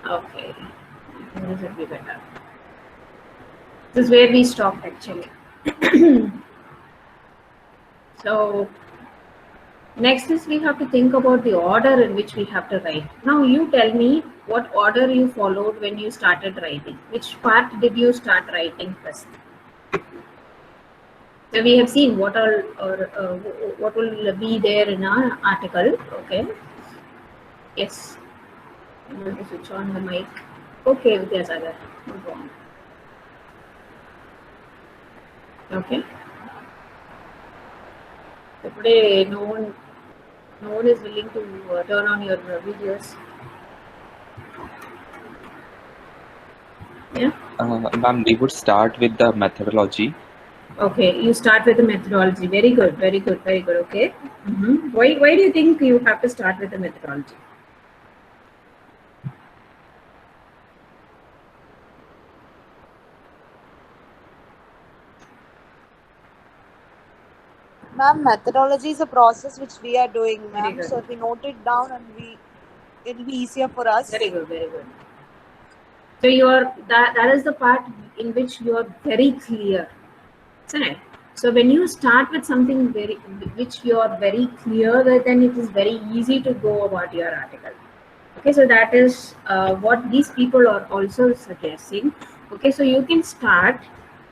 Okay, this would be better. This is where we stopped actually. So next is we have to think about the order in which we have to write. Now you tell me what order you followed when you started writing. Which part did you start writing first? So we have seen what all or what will be there in our article. Okay. Yes. I'm going to switch on the mic. Okay, Vidyasagar. Move on. Okay. So today no one is willing to turn on your videos. Yeah. Ma'am, we would start with the methodology. Okay, you start with the methodology. Very good, very good, very good. Okay. Why do you think you have to start with the methodology? Ma'am, methodology is a process which we are doing, Very ma'am. good. So if we note it down and it'll be easier for us. Very good, very good. So that is the part in which you are very clear, isn't it? So when you start with something which you are very clear with, then it is very easy to go about your article. Okay, so that is what these people are also suggesting. Okay, so you can start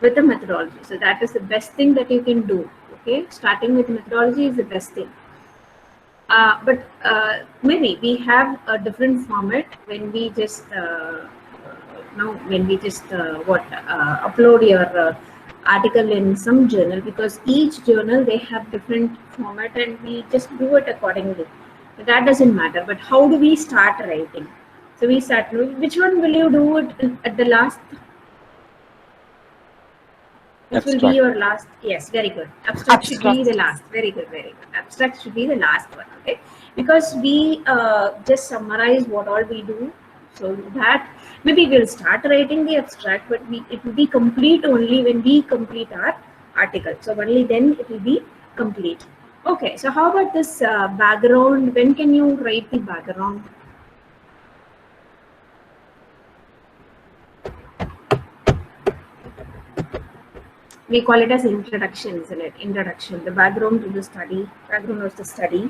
with the methodology. So that is the best thing that you can do. Okay, starting with methodology is the best thing. But maybe we have a different format when we just upload your article in some journal, because each journal they have different format and we just do it accordingly. But that doesn't matter. But how do we start writing? So we start. Which one will you do it at the last? Which will be your last? Yes, very good. Abstract should be the last. Very good, very good. Abstract should be the last one. Okay, because we just summarize what all we do. So that maybe we'll start writing the abstract, but it will be complete only when we complete our article. So only then it will be complete. Okay. So how about this background? When can you write the background? We call it as introduction, isn't it? Introduction, the background to the study, background of the study.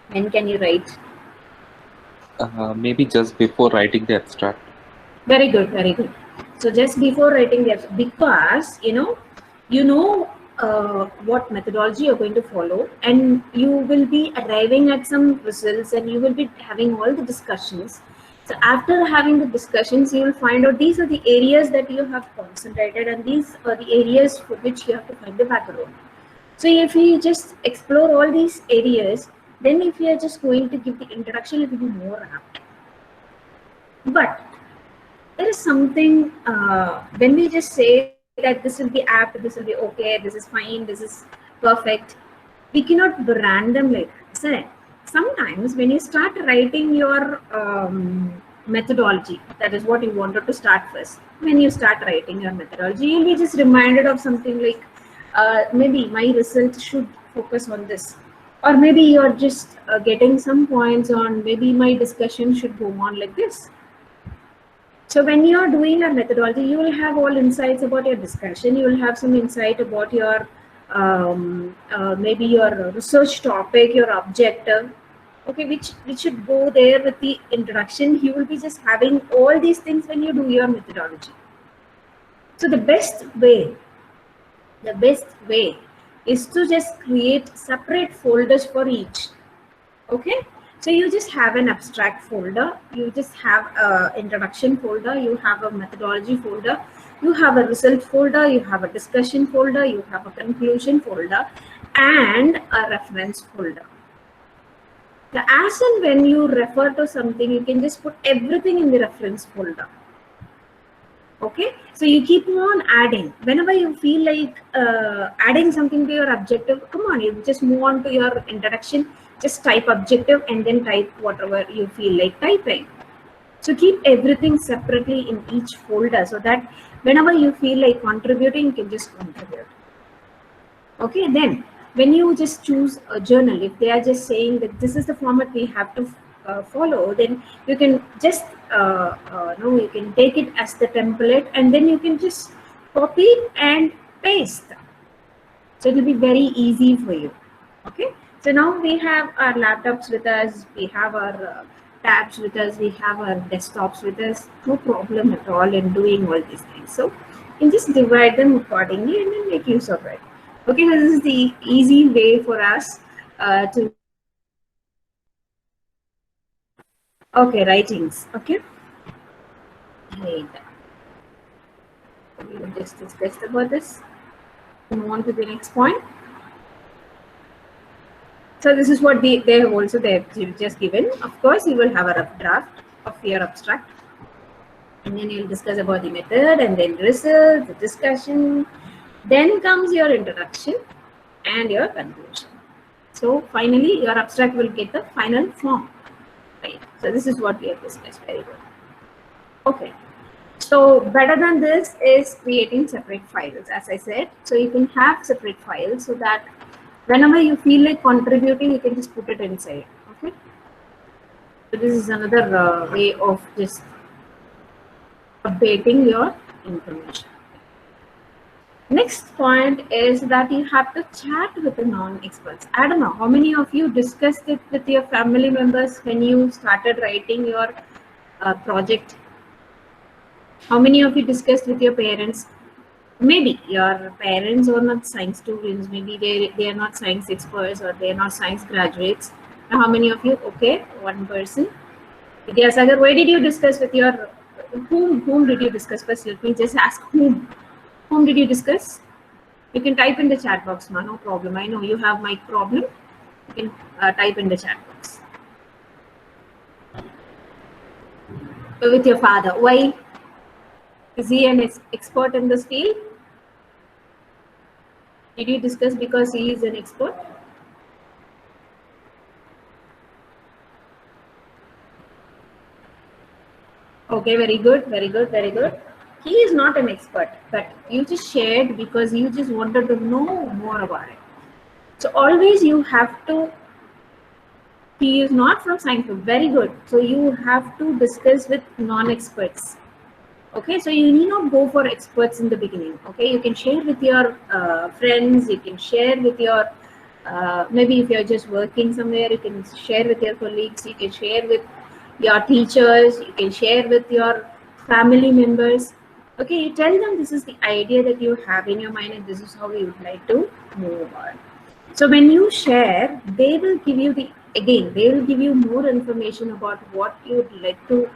When can you write? Maybe just before writing the abstract. Very good, very good. So just before writing the abstract, because you know what methodology you're going to follow, and you will be arriving at some results, and you will be having all the discussions. So after having the discussions, you will find out these are the areas that you have concentrated, and these are the areas for which you have to find the background. So if you just explore all these areas, then if you are just going to give the introduction, it will be more apt. But there is something when we just say that this will be apt, this will be okay, this is fine, this is perfect. We cannot brand them like that, isn't it? Sometimes when you start writing your methodology, that is what you wanted to start first. When you start writing your methodology, you'll be just reminded of something like maybe my result should focus on this, or maybe you're just getting some points on maybe my discussion should go on like this. So when you're doing a methodology, you will have all insights about your discussion. You will have some insight about your maybe your research topic, your objective. Okay, which should go there with the introduction. You will be just having all these things when you do your methodology. So the best way is to just create separate folders for each. Okay. So you just have an abstract folder, you just have an introduction folder, you have a methodology folder, you have a result folder, you have a discussion folder, you have a conclusion folder, and a reference folder. The as and when you refer to something, you can just put everything in the reference folder. Okay, so you keep on adding whenever you feel like adding something to your objective. Come on, you just move on to your introduction, just type objective and then type whatever you feel like typing. So keep everything separately in each folder, so that whenever you feel like contributing, you can just contribute. Okay, then when you just choose a journal, if they are just saying that this is the format we have to follow, then you can just you can take it as the template, and then you can just copy and paste. So it will be very easy for you. Okay. So now we have our laptops with us, we have our tabs with us, we have our desktops with us. No problem at all in doing all these things. So you can just divide them accordingly and then make use of it. Okay, so this is the easy way for us to. Okay, writings. Okay. Right. We will just discuss about this. Move on to the next point. So this is what they have also they have just given. Of course, you will have a rough draft of your abstract, and then you'll discuss about the method, and then result, the discussion. Then comes your introduction and your conclusion. So finally, your abstract will get the final form. Right. So this is what we have discussed. Very good. Okay. So better than this is creating separate files, as I said. So you can have separate files so that whenever you feel like contributing, you can just put it inside. Okay. So this is another way of just updating your information. Next point is that you have to chat with the non-experts. I don't know how many of you discussed it with your family members when you started writing your project. How many of you discussed with your parents? Maybe your parents are not science students, maybe they are not science experts, or they are not science graduates. Now, how many of you? Okay, one person. Vidyasagar, why did you discuss with your, whom did you discuss first? Let me just ask whom. Whom did you discuss? You can type in the chat box, ma, no problem. I know you have mic problem. You can type in the chat box. With your father. Why? Is he an expert in this field? Did you discuss because he is an expert? Okay, very good, very good, very good. He is not an expert, but you just shared because you just wanted to know more about it. So always you have to, he is not from science, very good. So you have to discuss with non-experts. Okay, so you need not go for experts in the beginning. Okay, you can share with your friends, you can share with your, maybe if you're just working somewhere, you can share with your colleagues, you can share with your teachers, you can share with your family members. Okay, you tell them this is the idea that you have in your mind and this is how you would like to move on. So when you share, they will give you they will give you more information about what you would like to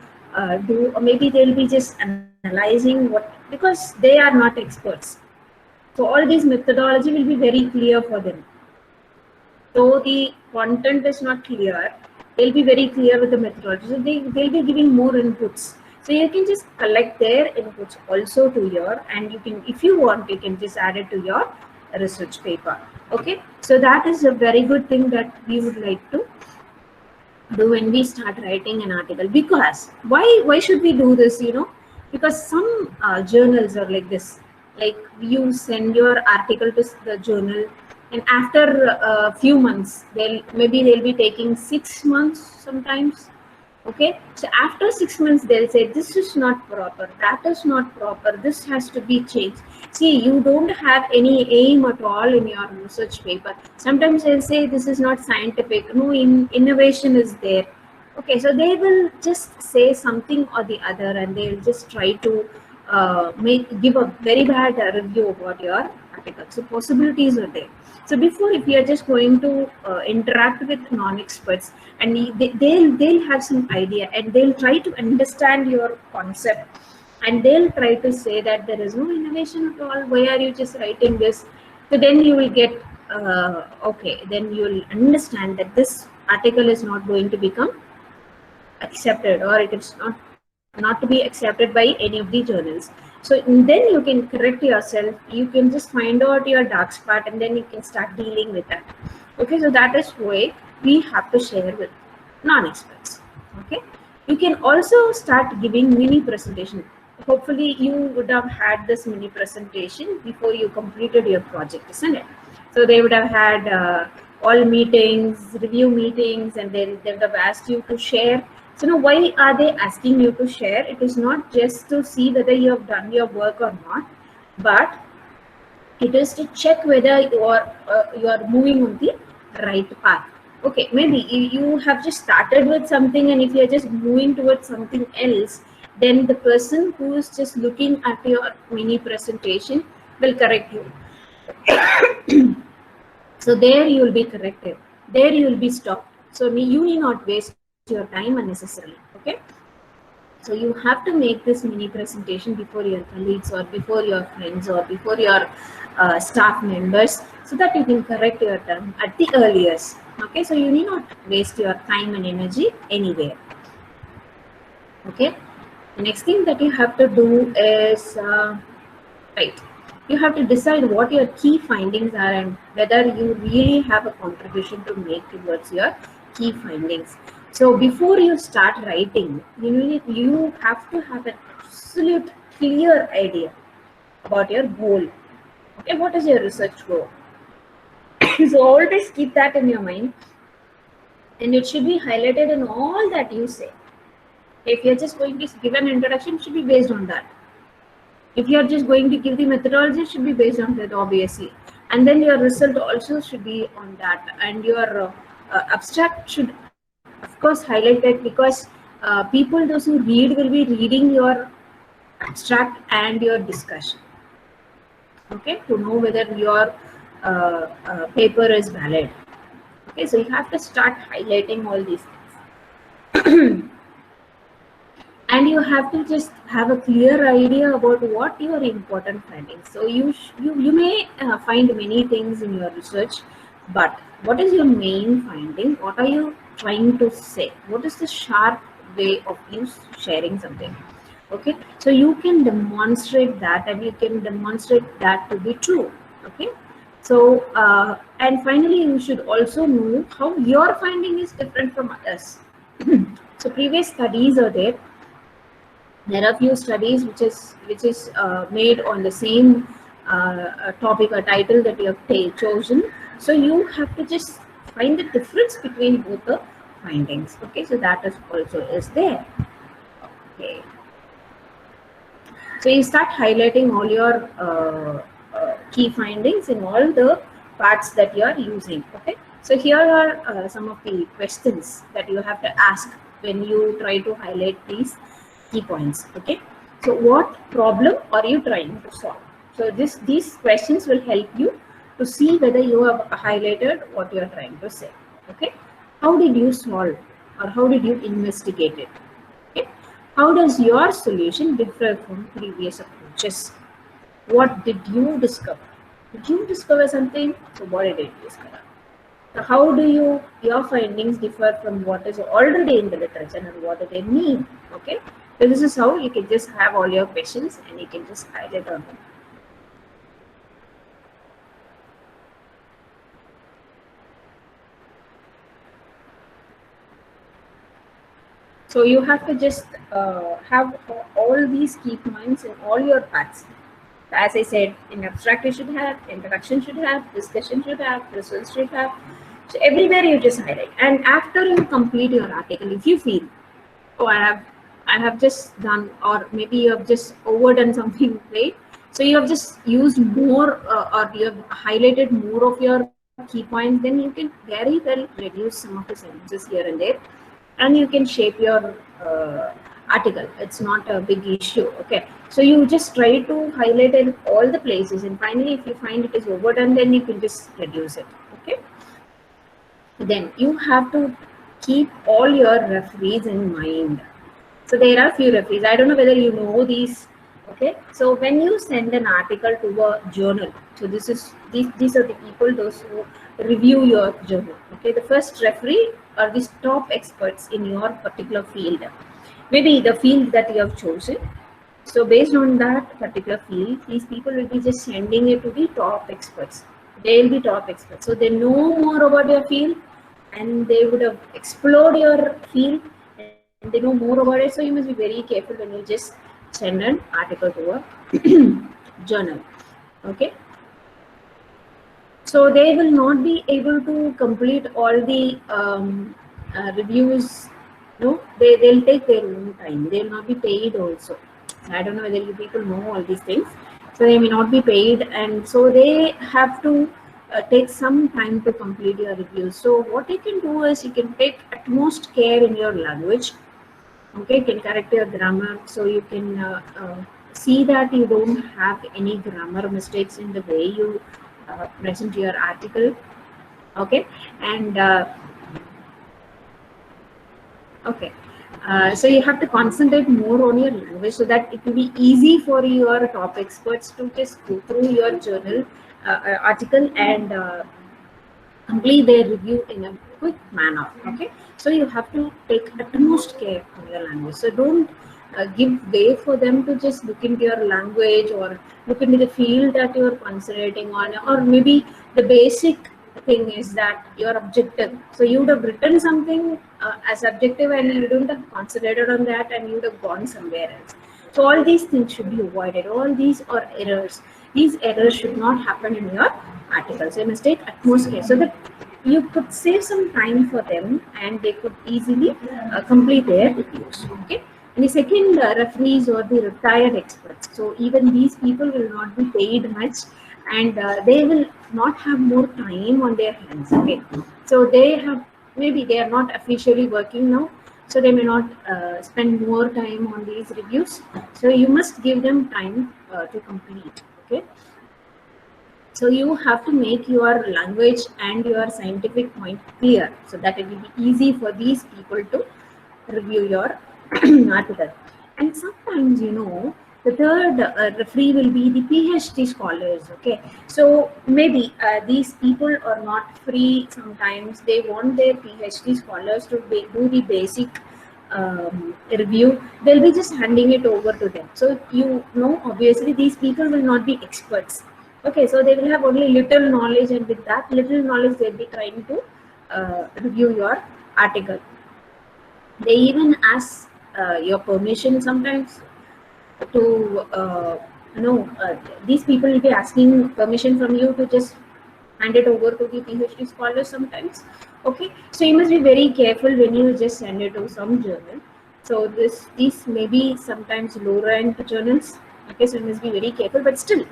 do, or maybe they'll be just analyzing what, because they are not experts. So all this methodology will be very clear for them. So the content is not clear, they'll be very clear with the methodology. So they'll be giving more inputs. So you can just collect their inputs also to your, and you can, if you want, you can just add it to your research paper. Okay, so that is a very good thing that we would like to do when we start writing an article. Because why should we do this? You know, because some journals are like this. Like you send your article to the journal, and after a few months, they'll be taking 6 months sometimes. Okay, so after 6 months they'll say this is not proper, that is not proper, this has to be changed. See, you don't have any aim at all in your research paper. Sometimes they'll say this is not scientific, no innovation is there. Okay, so they will just say something or the other, and they'll just try to give a very bad review about your article. So possibilities are there. So before, if you are just going to interact with non-experts, and they'll have some idea, and they'll try to understand your concept, and they'll try to say that there is no innovation at all, why are you just writing this? So then you will get okay, then you will understand that this article is not going to become accepted, or it is not to be accepted by any of the journals. So then you can correct yourself, you can just find out your dark spot, and then you can start dealing with that. Okay, so that is why we have to share with non-experts. Okay, you can also start giving mini presentation. Hopefully you would have had this mini presentation before you completed your project, isn't it? So they would have had all meetings, review meetings, and then they would have asked you to share. So now, why are they asking you to share? It is not just to see whether you have done your work or not, but it is to check whether you are moving on the right path. Okay, maybe you have just started with something, and if you are just moving towards something else, then the person who is just looking at your mini presentation will correct you. So there you will be corrected, there you will be stopped. So you need not waste your time unnecessarily. Okay, so you have to make this mini presentation before your colleagues or before your friends or before your staff members, so that you can correct your term at the earliest. Okay, so you need not waste your time and energy anywhere. Okay, the next thing that you have to do is right, you have to decide what your key findings are and whether you really have a contribution to make towards your key findings. So before you start writing, you have to have an absolute clear idea about your goal. Okay, what is your research goal? So always keep that in your mind, and it should be highlighted in all that you say. If you're just going to give an introduction, it should be based on that. If you're just going to give the methodology, it should be based on that, obviously. And then your result also should be on that. And your abstract should, of course, highlight that, because people, those who read, will be reading your abstract and your discussion. Okay, to know whether your paper is valid. Okay, so you have to start highlighting all these things. And you have to just have a clear idea about what your important findings. So you may find many things in your research, but what is your main finding? What are you trying to say? What is the sharp way of you sharing something? Okay, so you can demonstrate that, and you can demonstrate that to be true. Okay, so and finally, you should also know how your finding is different from others. So previous studies are there. There are few studies which is made on the same topic or title that you have chosen. So you have to just find the difference between both the findings. Okay, so that is also is there. Okay, so you start highlighting all your key findings in all the parts that you are using. Okay, so here are some of the questions that you have to ask when you try to highlight these key points. Okay, so what problem are you trying to solve? So these questions will help you to see whether you have highlighted what you are trying to say. Okay, how did you solve, or how did you investigate it? Okay, how does your solution differ from previous approaches? What did you discover? Did you discover something? So what did you discover? So how do your findings differ from what is already in the literature, and what do they mean? Okay, so this is how you can just have all your questions and you can just highlight on them. So you have to just have all these key points in all your parts. As I said, in abstract you should have, introduction should have, discussion should have, results should have. So everywhere you just highlight. And after you complete your article, if you feel, oh, I have just done, or maybe you have just overdone something, right? So you have just used more, or you have highlighted more of your key points, then you can very well reduce some of the sentences here and there, and you can shape your article. It's not a big issue. Okay, so you just try to highlight in all the places, and finally if you find it is overdone, then you can just reduce it. Okay, then you have to keep all your referees in mind. So there are few referees. I don't know whether you know these. Okay, so when you send an article to a journal, so these are the people, those who review your journal. Okay, the first referee are these top experts in your particular field, maybe the field that you have chosen. So based on that particular field, these people will be just sending it to the top experts. They will be top experts, so they know more about your field, and they would have explored your field, and they know more about it. So you must be very careful when you just send an article to a journal. Okay, So they will not be able to complete all the reviews. No, they'll take their own time. They will not be paid also. I don't know whether you people know all these things. So they may not be paid, and so they have to take some time to complete your reviews. So what you can do is you can take utmost care in your language. Okay, you can correct your grammar, so you can see that you don't have any grammar mistakes in the way you present your article. Okay, and okay, so you have to concentrate more on your language so that it will be easy for your top experts to just go through your journal article and complete their review in a quick manner. Okay, so you have to take utmost care on your language. So don't give way for them to just look into your language or look into the field that you are concentrating on, or maybe the basic thing is that your objective. So you would have written something as objective and you don't have concentrated on that and you would have gone somewhere else. So all these things should be avoided. All these are errors. These errors should not happen in your articles. So you must take utmost care so that you could save some time for them and they could easily complete their reviews. Okay. And the second, referees or the retired experts. So even these people will not be paid much, and they will not have more time on their hands. Okay. So they have, maybe they are not officially working now, so they may not spend more time on these reviews. So you must give them time to complete. Okay. So you have to make your language and your scientific point clear so that it will be easy for these people to review your article. And sometimes, you know, the third referee will be the PhD scholars. Okay, so maybe these people are not free. Sometimes they want their PhD scholars to do the basic review. They'll be just handing it over to them. So you know, obviously these people will not be experts. Okay, so they will have only little knowledge, and with that little knowledge they'll be trying to review your article. They even ask your permission sometimes to these people will be asking permission from you to just hand it over to the PhD scholars sometimes. Okay, so you must be very careful when you just send it to some journal. So these may be sometimes low rank journals. Okay, so you must be very careful, but still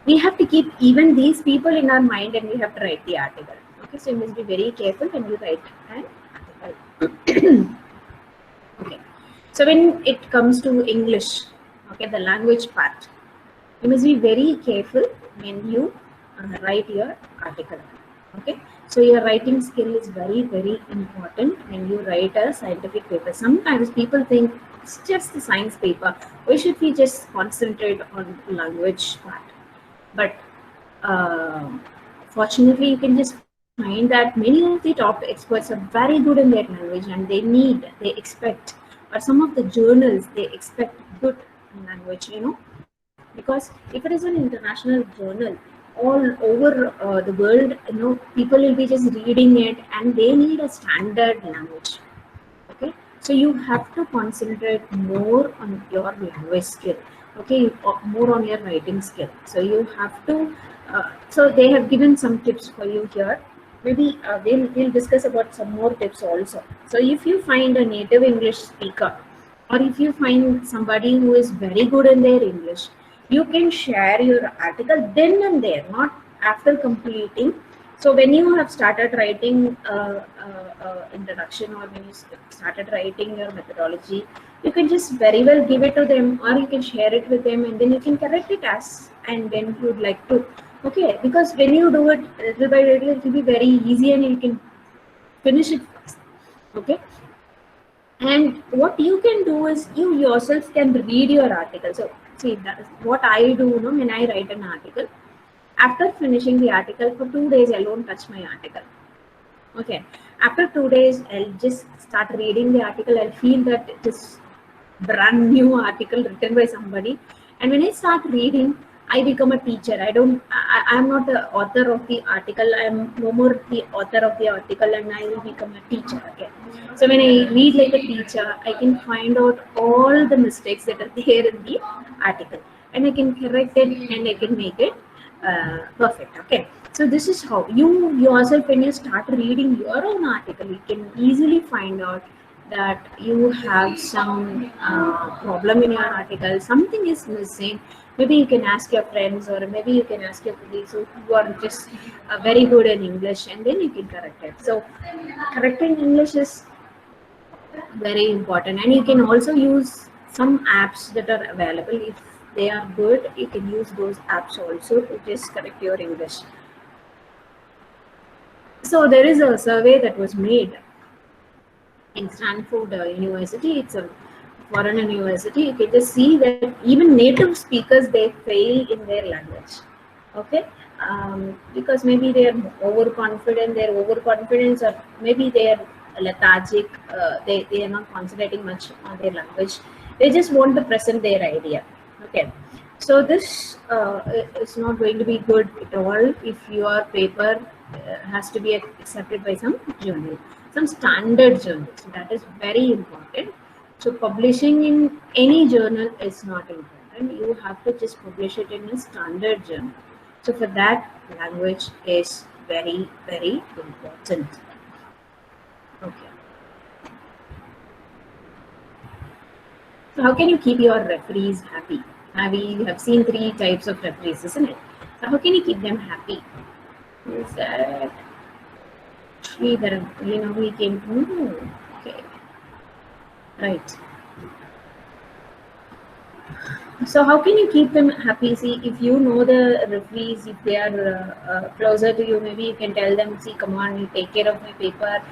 we have to keep even these people in our mind and we have to write the article. Okay, so you must be very careful when you write an article. Okay, so when it comes to English, okay, the language part, you must be very careful when you write your article. Okay, so your writing skill is very, very important when you write a scientific paper. Sometimes people think it's just a science paper. Why should we just concentrate on language part? But fortunately, you can just find that many of the top experts are very good in their language, and they expect, or some of the journals, they expect good language, you know, because if it is an international journal, all over the world, you know, people will be just reading it and they need a standard language. Okay, so you have to concentrate more on your language skill. Okay, more on your writing skill. So you have to so they have given some tips for you here. Maybe we'll discuss about some more tips also. So if you find a native English speaker, or if you find somebody who is very good in their English, you can share your article then and there, not after completing. So when you have started writing introduction, or when you started writing your methodology, you can just very well give it to them, or you can share it with them, and then you can correct it as and when you would like to. Okay, because when you do it little by little, it will be very easy and you can finish it fast. Okay, and what you can do is you yourself can read your article. So see, that's what I do, you know, when I write an article. After finishing the article, for 2 days I won't touch my article. Okay, after 2 days I'll just start reading the article. I'll feel that it is brand new article written by somebody, and when I start reading, I become a teacher. I'm not the author of the article. I'm no more the author of the article, and I will become a teacher. Okay, so when I read like a teacher, I can find out all the mistakes that are there in the article, and I can correct it, and I can make it perfect. Okay, so this is how you yourself, when you start reading your own article, you can easily find out that you have some problem in your article, something is missing. Maybe you can ask your friends, or maybe you can ask your colleagues who are just very good in English, and then you can correct it. So correcting English is very important, and you can also use some apps that are available. If they are good, you can use those apps also to just correct your English. So there is a survey that was made in Stanford University. It's a foreign university. You can just see that even native speakers, they fail in their language. Okay, because maybe they are overconfident. Their overconfidence, or maybe they are lethargic. They are not concentrating much on their language. They just want to present their idea. Okay, so this is not going to be good at all if your paper has to be accepted by some journal, some standard journal. So that is very important. So publishing in any journal is not important. You have to just publish it in a standard journal. So for that, language is very, very important. Okay. So how can you keep your referees happy? We have seen 3 types of referees, isn't it? So how can you keep them happy? Is that Sridhar? We came to know. Okay. Right. So how can you keep them happy? See, if you know the referees, if they are closer to you, maybe you can tell them, see, come on, you take care of my paper,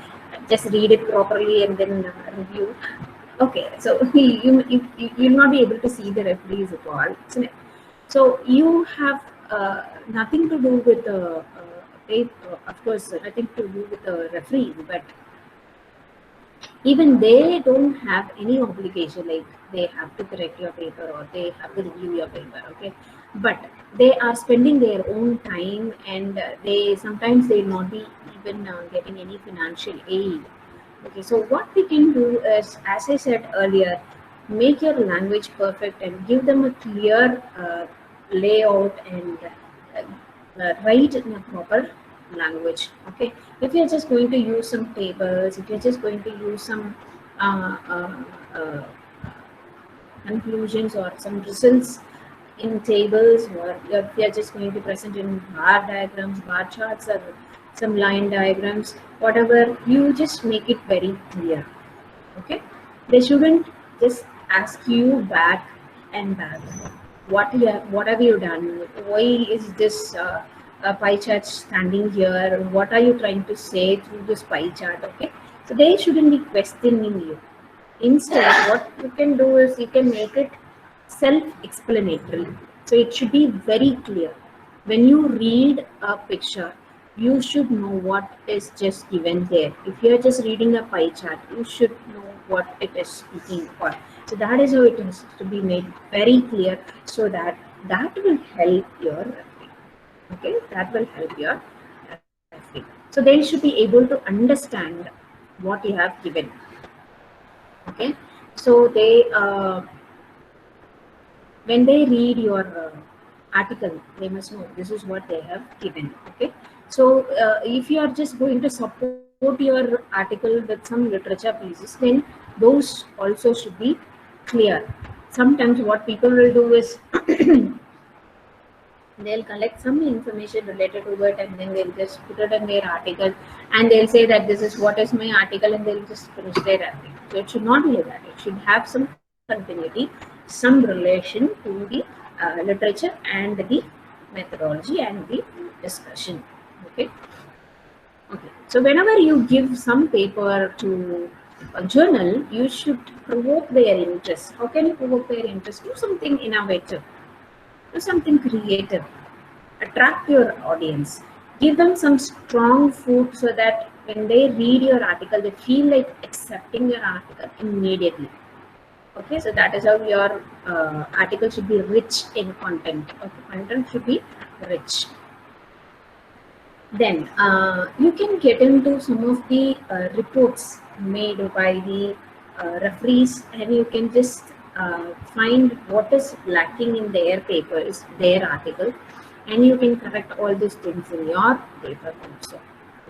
just read it properly and then review. Okay, so you'll not be able to see the referees at all, isn't it? So you have nothing to do with the paper, of course, nothing to do with the referees, but even they don't have any obligation, like they have to correct your paper or they have to review your paper. Okay, but they are spending their own time, and they sometimes they will not be even getting any financial aid. Okay, so what we can do is, as I said earlier, make your language perfect and give them a clear layout, and write in a proper language. Okay, if you're just going to use some tables, if you're just going to use some uh, uh, uh, conclusions or some results in tables, or if you're just going to present in bar diagrams, bar charts, or some line diagrams, whatever, you just make it very clear. Okay, they shouldn't just ask you back and back, what have you done, why is this pie chart standing here, what are you trying to say through this pie chart. Okay, so they shouldn't be questioning you. Instead, what you can do is you can make it self-explanatory. So it should be very clear. When you read a picture, you should know what is just given there. If you are just reading a pie chart, you should know what it is speaking for. So that is how it has to be made very clear, so that will help your referee. Okay, that will help your referee. So they should be able to understand what you have given. Okay, so they when they read your article, they must know this is what they have given. Okay, so if you are just going to support your article with some literature pieces, then those also should be clear. Sometimes what people will do is they'll collect some information related to it, and then they'll just put it in their article, and they'll say that this is what is my article, and they'll just finish their article. So it should not be like that. It should have some continuity, some relation to the literature and the methodology and the discussion. Okay. So whenever you give some paper to a journal, you should provoke their interest. How can you provoke their interest? Do something innovative, do something creative, attract your audience, give them some strong food, so that when they read your article, they feel like accepting your article immediately. Okay, so that is how your article should be rich in content. Okay, content should be rich. Then you can get into some of the reports made by the referees, and you can just find what is lacking in their papers, their article, and you can correct all these things in your paper also.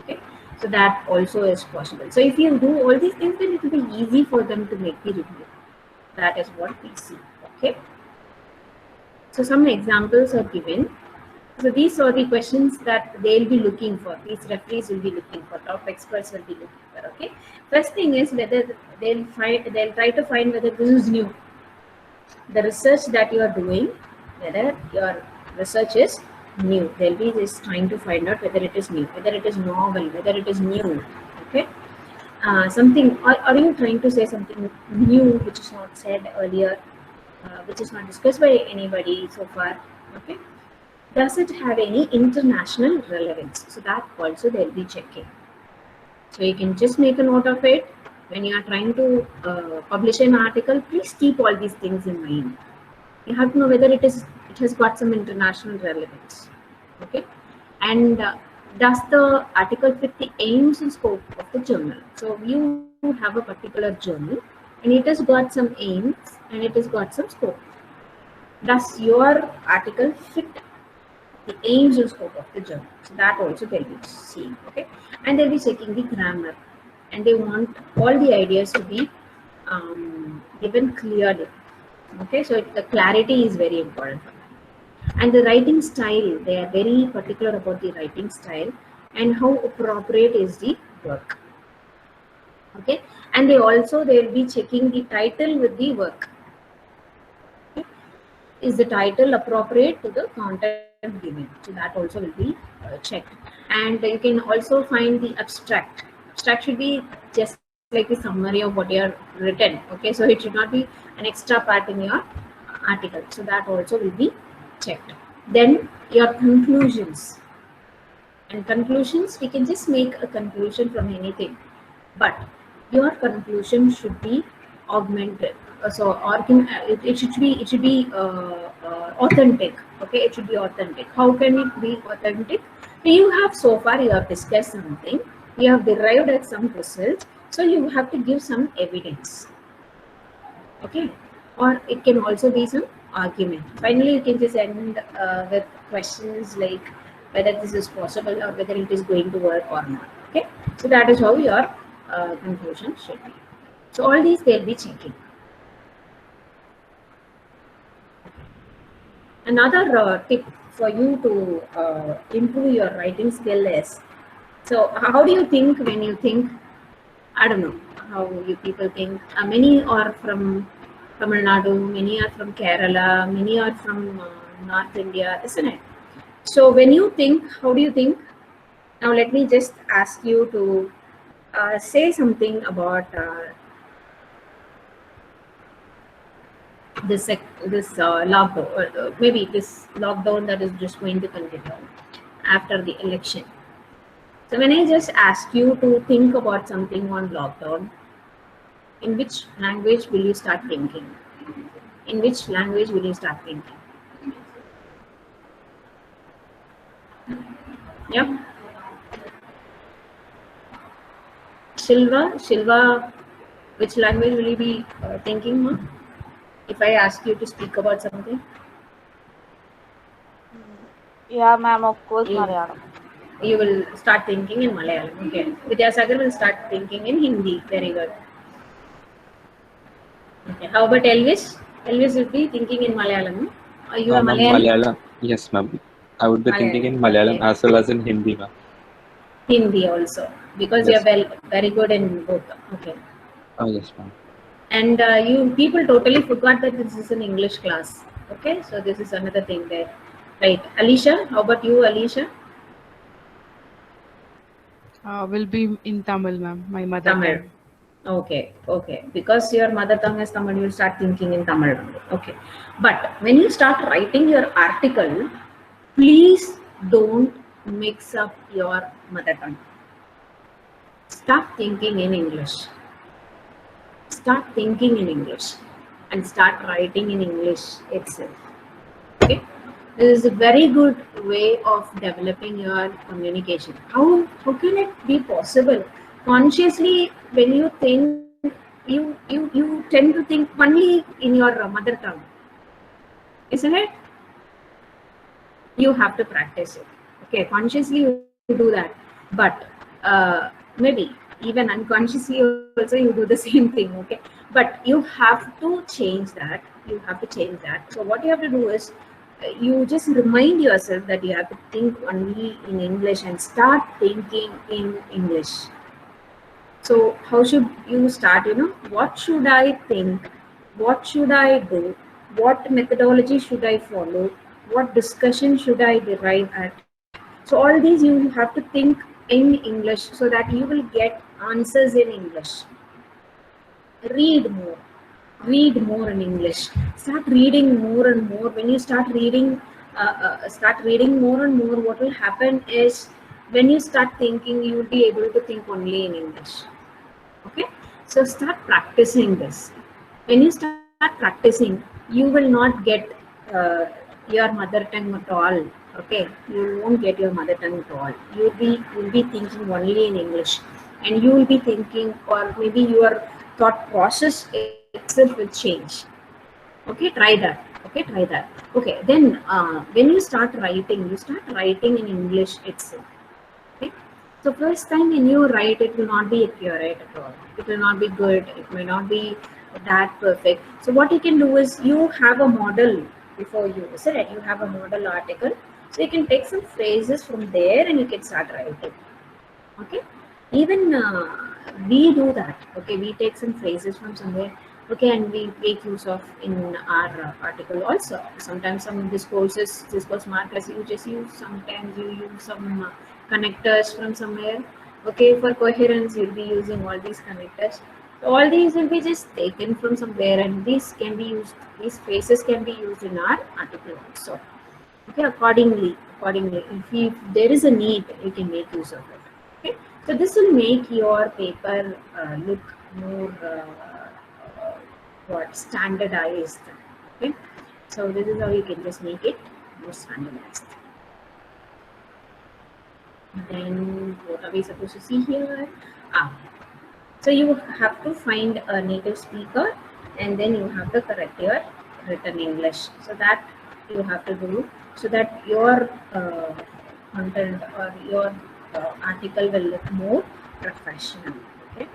Okay, so that also is possible. So if you do all these things, then it will be easy for them to make the review. That is what we see. Okay, so some examples are given. So these are the questions that they'll be looking for. These referees will be looking for. Top experts will be looking for. Okay. First thing is whether they'll try to find whether this is new. The research that you are doing, whether your research is new. They'll be just trying to find out whether it is new, whether it is novel, whether it is new. Okay. Something. Are you trying to say something new which is not said earlier, which is not discussed by anybody so far? Okay. Does it have any international relevance? So that also they'll be checking. So you can just make a note of it. When you are trying to publish an article, please keep all these things in mind. You have to know whether it has got some international relevance. Okay, and does the article fit the aims and scope of the journal? So you have a particular journal, and it has got some aims and it has got some scope. Does your article fit the aims and scope of the journal? So that also they'll be seeing. Okay, and they'll be checking the grammar, and they want all the ideas to be given clearly. Okay, so the clarity is very important for them. And the writing style, they are very particular about the writing style and how appropriate is the work. Okay, and they will be checking the title with the work. Okay? Is the title appropriate to the content given? So that also will be checked. And you can also find the abstract. Abstract should be just like the summary of what you have written. Okay, so it should not be an extra part in your article. So that also will be checked. Then your conclusions. And conclusions, we can just make a conclusion from anything, but your conclusion should be augmented. So it should be authentic. Okay, it should be authentic. How can it be authentic? You have discussed something, you have derived at some result, so you have to give some evidence. Okay, or it can also be some argument. Finally, you can just end with questions like whether this is possible or whether it is going to work or not. Okay, so that is how your conclusion should be. So all these they'll be checking. Another tip for you to improve your writing skill is, so how do you think when you think? I don't know how you people think. Many are from Tamil Nadu, many are from Kerala, many are from North India, isn't it? So when you think, how do you think? Now let me just ask you to say something about this lockdown, maybe this lockdown that is just going to continue after the election. So when I just ask you to think about something on lockdown, in which language will you start thinking? In which language will you start thinking? Yep. Shilva, which language will you be thinking, ma? If I ask you to speak about something? Yeah, ma'am, of course, Malayalam. You will start thinking in Malayalam. Okay. Vidyasagar will start thinking in Hindi. Very good. Okay. How about Elvis? Elvis will be thinking in Malayalam. Are you a Malayalam? Malayalam. Yes, ma'am. I would be thinking in Malayalam, okay, as well as in Hindi, ma'am. Hindi also, because Yes. you are very good in both. Okay. Oh, yes, ma'am. And you people totally forgot that this is an English class. Okay, so this is another thing there. Right. Alicia, how about you, Alicia? Will be in Tamil, ma'am. My mother Tamil. tongue. Okay, okay. Because your mother tongue is Tamil, you start thinking in Tamil. Okay. But when you start writing your article, please don't mix up your mother tongue. Start thinking in English. Start thinking in English and start writing in English itself. Okay. This is a very good way of developing your communication. How can it be possible? Consciously, when you think, you tend to think only in your mother tongue, isn't it? You have to practice it. Okay, consciously you do that, but maybe even unconsciously also you do the same thing. Okay, but you have to change that. You have to change that. So what you have to do is you just remind yourself that you have to think only in English and start thinking in English. So how should you start? What should I think? What should I do? What methodology should I follow? What discussion should I derive at? So all these you have to think in English so that you will get answers in English. Read more. Read more in English. Start reading more and more. When you start reading more and more, what will happen is when you start thinking, you will be able to think only in English. Okay, so start practicing this. When you start practicing, you will not get uh, your mother tongue at all. Okay, you won't get your mother tongue at all. You'll be thinking only in English, and you will be thinking, or maybe your thought process itself will change. Okay, try that. Okay, then when you start writing in English itself. Okay, so first time when you write, it will not be accurate at all. It will not be good. It may not be that perfect. So what you can do is you have a model before you, isn't it? You have a model article. So you can take some phrases from there and you can start writing. Okay, even we do that. Okay, we take some phrases from somewhere. Okay, and we make use of in our article also. Sometimes some discourse markers you just use. Sometimes you use some connectors from somewhere. Okay, for coherence you'll be using all these connectors. All these will be just taken from somewhere, and these can be used. These phrases can be used in our article also. Okay, accordingly, if there is a need, you can make use of it. Okay, so this will make your paper look more standardized. Okay, so this is how you can just make it more standardized. Then what are we supposed to see here? So you have to find a native speaker, and then you have to correct your written English. So that you have to do, so that your content or your article will look more professional. Okay,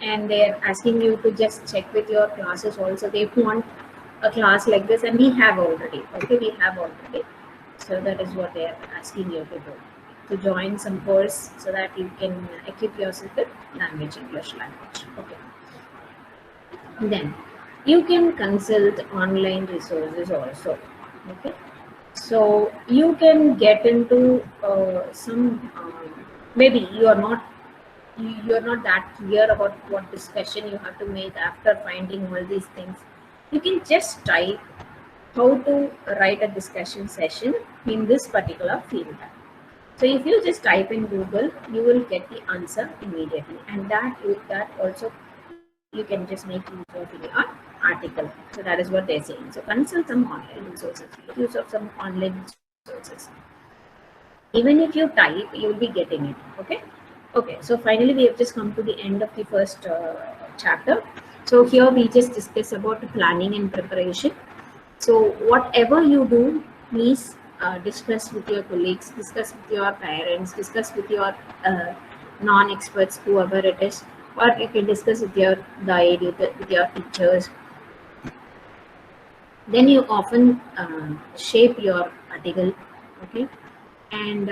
and they're asking you to just check with your classes also. They want a class like this, and we have already. Okay, we have already. So that is what they are asking you to do, to join some course so that you can equip yourself with English language. Okay. Then you can consult online resources also. Okay, so you can get into some maybe you're not that clear about what discussion you have to make after finding all these things. You can just type how to write a discussion session in this particular field. So if you just type in Google, you will get the answer immediately, and that also you can just make use of in your article. So that is what they're saying. So consult some online resources, make use of some online resources. Even if you type, you will be getting it. Okay. Okay. So finally, we have just come to the end of the first chapter. So here we just discuss about planning and preparation. So whatever you do, please discuss with your colleagues, discuss with your parents, discuss with your non-experts, whoever it is, or you can discuss with your guide, with your teachers. Then you often shape your article. Okay, and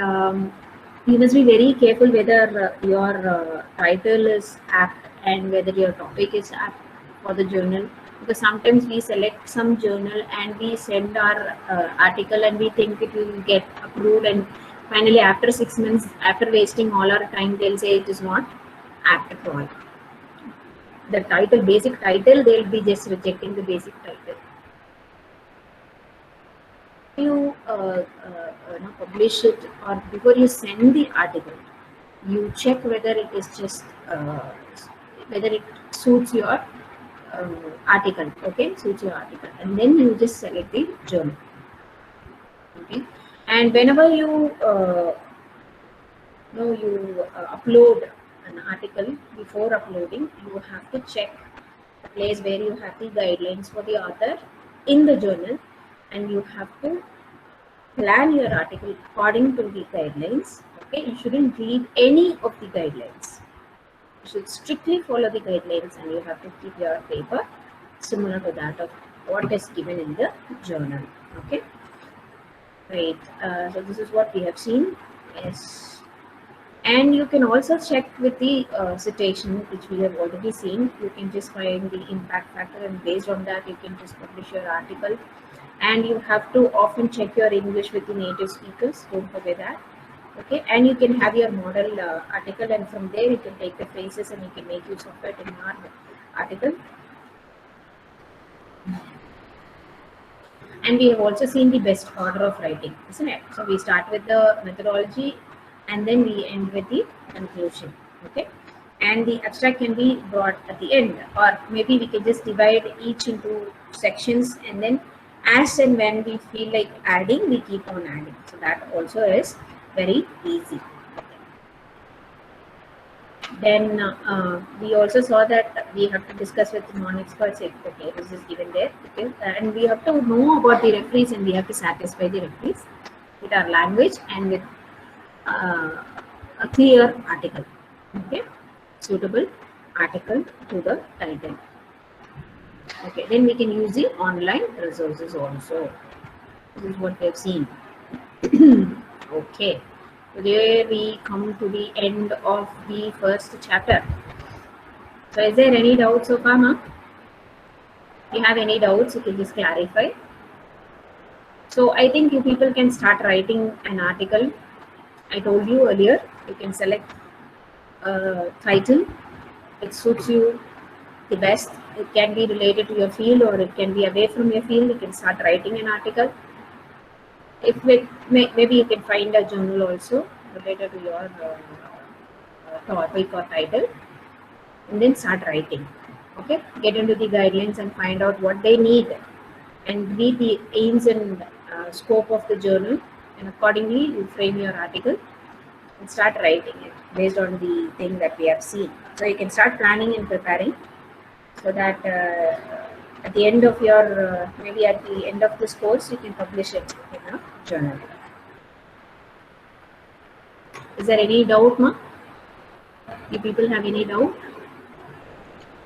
you must be very careful whether your title is apt and whether your topic is apt for the journal, because sometimes we select some journal and we send our article and we think it will get approved, and finally after 6 months, after wasting all our time, they'll say it is not apt at all. The title, basic title, they'll be just rejecting the basic title. You publish it, or before you send the article, you check whether it is just whether it suits your article. Okay, suits your article, and then you just select the journal. Okay, and whenever you upload an article, before uploading, you have to check the place where you have the guidelines for the author in the journal. and you have to plan your article according to the guidelines. Okay, you shouldn't read any of the guidelines. You should strictly follow the guidelines, and you have to keep your paper similar to that of what is given in the journal. Okay, right. So this is what we have seen. Yes, and you can also check with the citation, which we have already seen. You can just find the impact factor, and based on that, you can just publish your article. And you have to often check your English with the native speakers. Don't forget that. Okay, and you can have your model article, and from there you can take the phrases and you can make use of it in your article. And we have also seen the best order of writing, isn't it? So we start with the methodology and then we end with the conclusion. Okay, and the abstract can be brought at the end, or maybe we can just divide each into sections, and then as and when we feel like adding, we keep on adding. So that also is very easy. Then we also saw that we have to discuss with non-experts. Okay, this is given there. Okay, and we have to know about the referees, and we have to satisfy the referees with our language and with a clear article. Okay, suitable article to the title. Okay, then we can use the online resources also. This is what we have seen. Okay, so there we come to the end of the first chapter. So is there any doubts so far, ma'am? If you have any doubts, you can just clarify. So I think you people can start writing an article. I told you earlier, you can select a title. It suits you the best. It can be related to your field or it can be away from your field. You can start writing an article. If it maybe you can find a journal also related to your topic or title, and then start writing. Okay, get into the guidelines and find out what they need, and read the aims and scope of the journal, and accordingly you frame your article and start writing it based on the thing that we have seen. So you can start planning and preparing, so that at the end of your maybe at the end of this course you can publish it in a journal. Is there any doubt, ma'am? Do people have any doubt?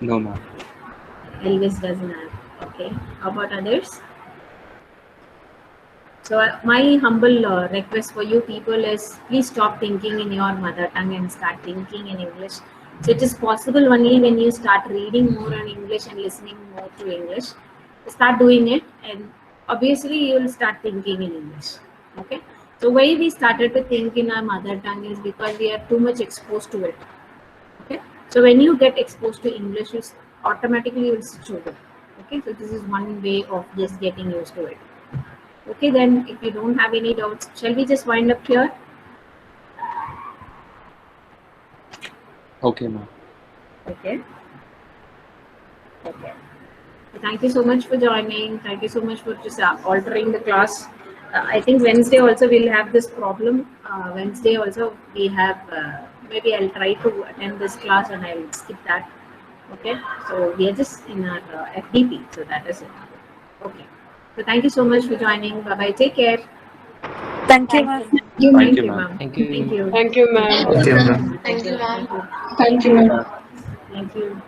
No, ma'am. Elvis doesn't have. Okay. How about others? So my humble request for you people is, please stop thinking in your mother tongue and start thinking in English. So it is possible only when you start reading more in English and listening more to English. Start doing it, and obviously you will start thinking in English. Okay. So why we started to think in our mother tongue is because we are too much exposed to it. Okay. So when you get exposed to English, you automatically will switch over. Okay. So this is one way of just getting used to it. Okay, then if you don't have any doubts, shall we just wind up here? Okay, ma'am. Okay. Okay. Thank you so much for joining. Thank you so much for just altering the class. I think Wednesday also we'll have this problem. Wednesday also we have, maybe I'll try to attend this class and I'll skip that. Okay. So we are just in our FDP. So that is it. Okay. So thank you so much for joining. Bye bye. Take care. Thank you, ma'am. Thank you, ma'am. Ma'am. Thank you. Thank you. Thank you, ma'am. Thank you, ma'am. Thank you, ma'am. Thank you, ma'am. Thank you.